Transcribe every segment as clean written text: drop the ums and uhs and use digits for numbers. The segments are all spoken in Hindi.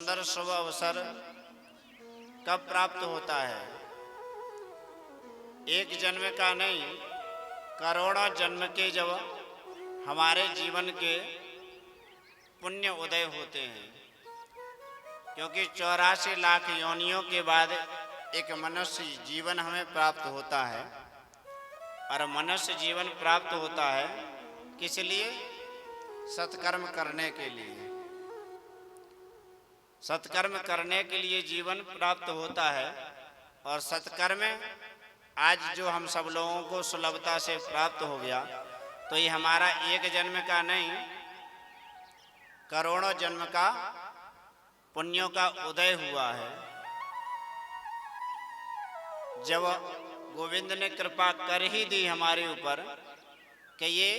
सुंदर शुभ अवसर कब प्राप्त होता है? एक जन्म का नहीं, करोड़ों जन्म के जब हमारे जीवन के पुण्य उदय होते हैं। क्योंकि 84 लाख योनियों के बाद एक मनुष्य जीवन हमें प्राप्त होता है। और मनुष्य जीवन प्राप्त होता है किस लिए? सत्कर्म करने के लिए। सत्कर्म करने के लिए जीवन प्राप्त होता है। और सत्कर्म आज जो हम सब लोगों को सुलभता से प्राप्त हो गया, तो ये हमारा एक जन्म का नहीं, करोड़ों जन्म का पुण्यों का उदय हुआ है। जब गोविंद ने कृपा कर ही दी हमारे ऊपर कि ये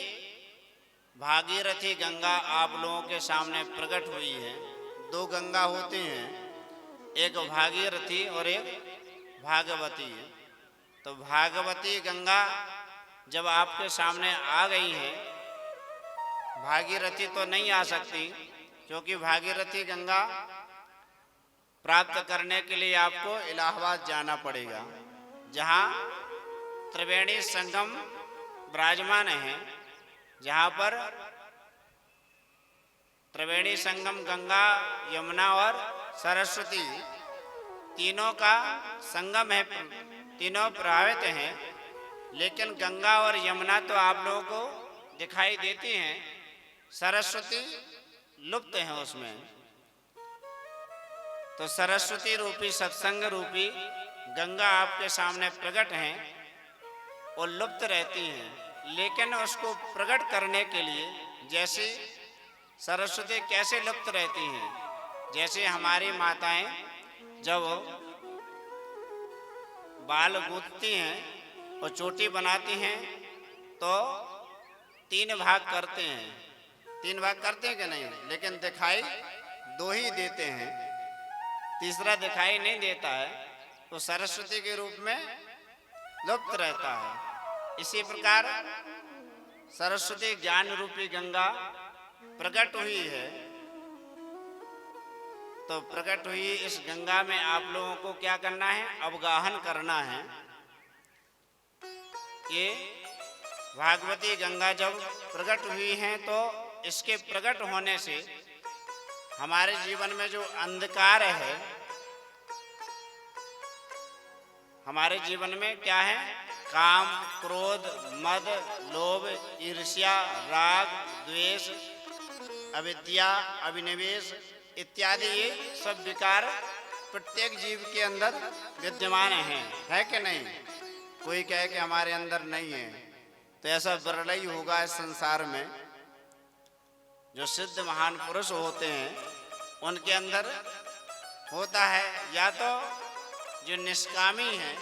भागीरथी गंगा आप लोगों के सामने प्रकट हुई है। दो गंगा होती हैं, एक भागीरथी और एक भागवती। तो भागवती गंगा जब आपके सामने आ गई है, भागीरथी तो नहीं आ सकती, क्योंकि भागीरथी गंगा प्राप्त करने के लिए आपको इलाहाबाद जाना पड़ेगा, जहाँ त्रिवेणी संगम विराजमान है। जहाँ पर त्रिवेणी संगम गंगा, यमुना और सरस्वती तीनों का संगम है, तीनों प्रभावित हैं। लेकिन गंगा और यमुना तो आप लोगों को दिखाई देती हैं, सरस्वती लुप्त है उसमें। तो सरस्वती रूपी, सत्संग रूपी गंगा आपके सामने प्रकट हैं और लुप्त रहती हैं। लेकिन उसको प्रकट करने के लिए, जैसे सरस्वती कैसे लुप्त रहती हैं, जैसे हमारी माताएं जब बाल गूंथती हैं और चोटी बनाती हैं तो 3 भाग करते हैं। 3 भाग करते हैं कि नहीं? लेकिन दिखाई 2 ही देते हैं, तीसरा दिखाई नहीं देता है। तो सरस्वती के रूप में लुप्त रहता है। इसी प्रकार सरस्वती ज्ञान रूपी गंगा प्रकट हुई है। तो प्रकट हुई इस गंगा में आप लोगों को क्या करना है? अवगाहन करना है। ये भागवती गंगा जब प्रकट हुई हैं, तो इसके प्रकट होने से हमारे जीवन में जो अंधकार है, हमारे जीवन में क्या है? काम, क्रोध, मद, लोभ, ईर्ष्या, राग, द्वेष, अविद्या, अभिनिवेश इत्यादि ये सब विकार प्रत्येक जीव के अंदर विद्यमान हैं, है कि नहीं? कोई कहे कि हमारे अंदर नहीं है, तो ऐसा विरल ही होगा इस संसार में। जो सिद्ध महान पुरुष होते हैं उनके अंदर होता है, या तो जो निष्कामी है,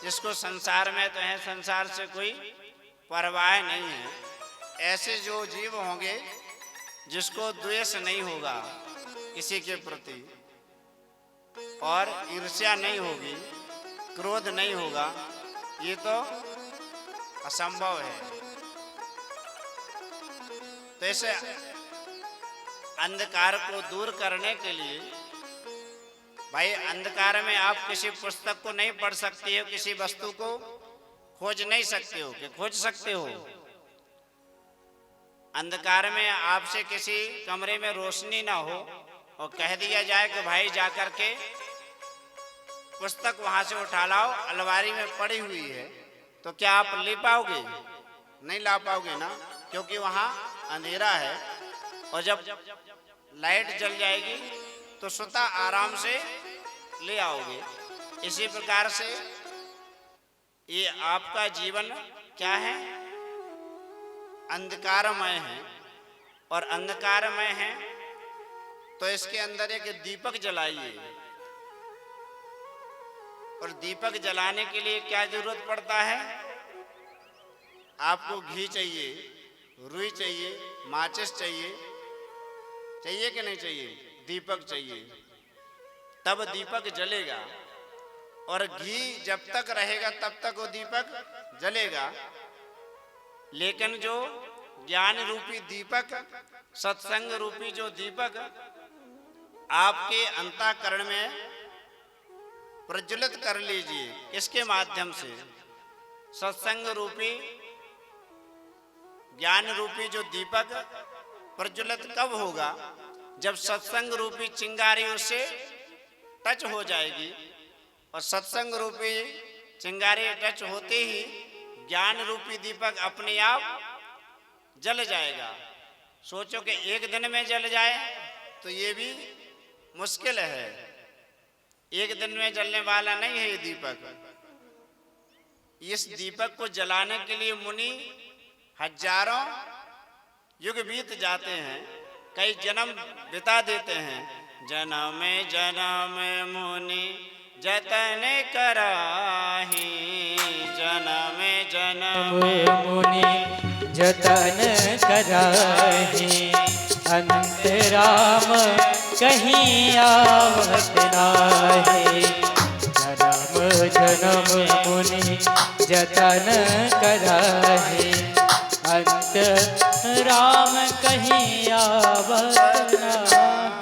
जिसको संसार में तो है, संसार से कोई परवाह नहीं है। ऐसे जो जीव होंगे जिसको द्वेष नहीं होगा किसी के प्रति, और ईर्ष्या नहीं होगी, क्रोध नहीं होगा, ये तो असंभव है। तो इसे अंधकार को दूर करने के लिए, भाई अंधकार में आप किसी पुस्तक को नहीं पढ़ सकते हो, किसी वस्तु को खोज नहीं सकते हो, कि खोज सकते हो? अंधकार में आपसे किसी कमरे में रोशनी ना हो और कह दिया जाए कि भाई जाकर के पुस्तक वहां से उठा लाओ, अलमारी में पड़ी हुई है, तो क्या आप ले पाओगे? नहीं ला पाओगे ना, क्योंकि वहां अंधेरा है। और जब लाइट जल जाएगी तो स्वतः आराम से ले आओगे। इसी प्रकार से ये आपका जीवन क्या है? अंधकारमय है। और अंधकारमय है तो इसके अंदर एक दीपक जलाइए। और दीपक जलाने के लिए क्या जरूरत पड़ता है? आपको घी चाहिए, रुई चाहिए, माचिस चाहिए, चाहिए कि नहीं चाहिए? दीपक चाहिए, तब दीपक जलेगा। और घी जब तक रहेगा तब तक वो दीपक जलेगा। लेकिन जो ज्ञान रूपी दीपक, सत्संग रूपी जो दीपक आपके अंतःकरण में प्रज्वलित कर लीजिए। किसके माध्यम से? सत्संग रूपी, ज्ञान रूपी जो दीपक प्रज्वलित कब होगा? जब सत्संग रूपी चिंगारी उससे टच हो जाएगी, और सत्संग रूपी चिंगारी टच होते ही ज्ञान रूपी दीपक अपने आप जल जाएगा। सोचो कि एक दिन में जल जाए तो ये भी मुश्किल है। एक दिन में जलने वाला नहीं है ये दीपक। इस दीपक को जलाने के लिए मुनि हजारों युग बीत जाते हैं, कई जन्म बिता देते हैं। जन्म जन्म मुनि जतन कराही, जन्म जन्म मुनि जतन कराही, अंतराम कहीं आवत नाहि। जन्म जन्म मुनि जतन कराही, अंतराम कहीं आवत नाहि।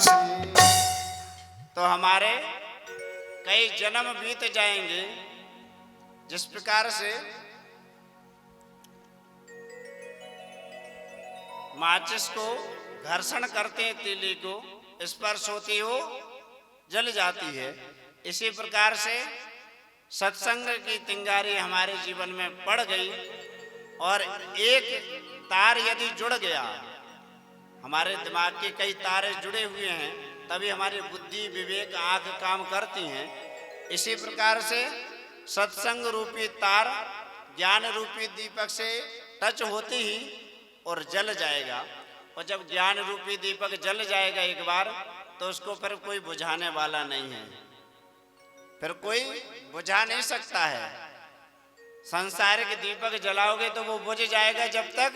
तो हमारे कई जन्म बीत जाएंगे। जिस प्रकार से माचिस को घर्षण करते हैं, तीली को स्पर्श होती हो जल जाती है, इसी प्रकार से सत्संग की चिंगारी हमारे जीवन में पड़ गई और एक तार यदि जुड़ गया, हमारे दिमाग के कई तारे जुड़े हुए हैं, तभी हमारी बुद्धि, विवेक, आंख काम करती हैं। इसी प्रकार से सत्संग रूपी तार ज्ञान रूपी दीपक से टच होते ही और जल जाएगा। और जब ज्ञान रूपी दीपक जल जाएगा एक बार, तो उसको फिर कोई बुझाने वाला नहीं है, फिर कोई बुझा नहीं सकता है। सांसारिक दीपक जलाओगे तो वो बुझ जाएगा जब तक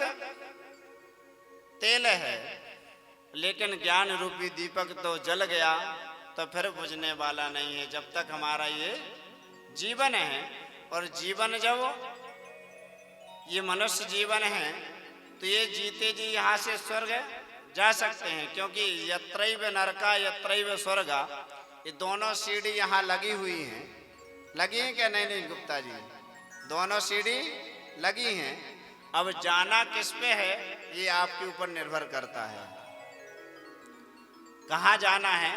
तेल है, लेकिन ज्ञान रूपी दीपक तो जल गया तो फिर बुझने वाला नहीं है जब तक हमारा ये जीवन है। और जीवन जब ये मनुष्य जीवन है तो ये जीते जी यहाँ से स्वर्ग जा सकते हैं, क्योंकि यत्रैव नरका यत्रैव स्वर्गा, ये दोनों सीढ़ी यहाँ लगी हुई हैं। लगी हैं क्या? नहीं नहीं गुप्ता जी, दोनों सीढ़ी लगी हैं। अब जाना किस पे है ये आपके ऊपर निर्भर करता है। कहाँ जाना है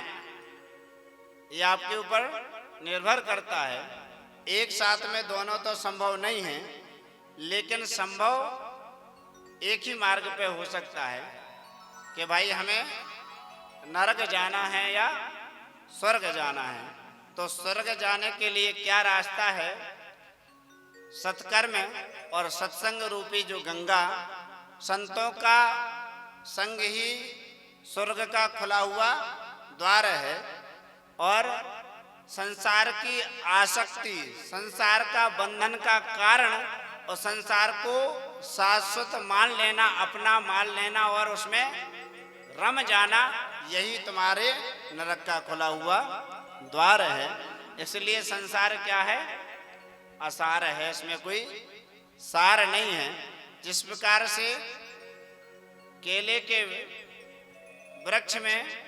ये आपके ऊपर निर्भर करता है। एक साथ में दोनों तो संभव नहीं है, लेकिन संभव एक ही मार्ग पे हो सकता है कि भाई हमें नरक जाना है या स्वर्ग जाना है। तो स्वर्ग जाने के लिए क्या रास्ता है? सत्कर्म और सत्संग रूपी जो गंगा, संतों का संग ही स्वर्ग का खुला हुआ द्वार है। और संसार की आसक्ति, संसार का बंधन का कारण और संसार को शाश्वत मान लेना, अपना मान लेना और उसमें रम जाना, यही तुम्हारे नरक का खुला हुआ द्वार है। इसलिए संसार क्या है? असार है, इसमें कोई सार नहीं है। जिस प्रकार से केले के वृक्ष में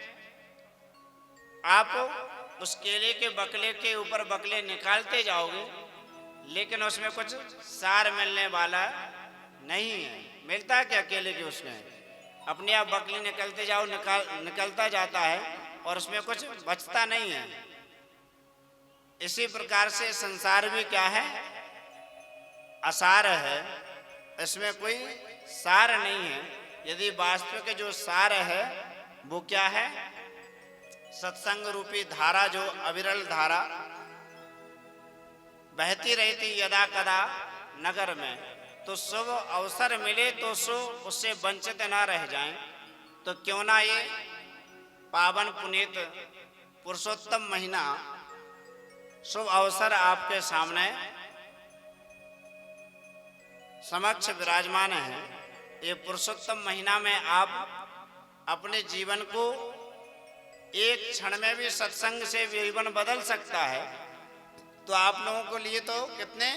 आप उस केले के बकले के ऊपर बकले निकालते जाओगे, लेकिन उसमें कुछ सार मिलने वाला नहीं है। मिलता है क्या केले के? उसमें अपने आप बकली निकलते जाओ, निकलता जाता है और उसमें कुछ बचता नहीं है। इसी प्रकार से संसार भी क्या है? असार है, इसमें कोई सार नहीं है। यदि वास्तविक जो सार है वो क्या है? सत्संग रूपी धारा, जो अविरल धारा बहती रहती यदा कदा नगर में, तो शुभ अवसर मिले तो उससे वंचित ना रह जाएं। तो क्यों ना ये पावन पुनीत पुरुषोत्तम महीना शुभ अवसर आपके सामने समक्ष विराजमान है। ये पुरुषोत्तम महीना में आप अपने जीवन को एक क्षण में भी सत्संग से जीवन बदल सकता है। तो आप लोगों को लिए तो कितने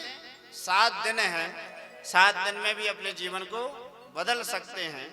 7 दिन हैं, 7 दिन में भी अपने जीवन को बदल सकते हैं।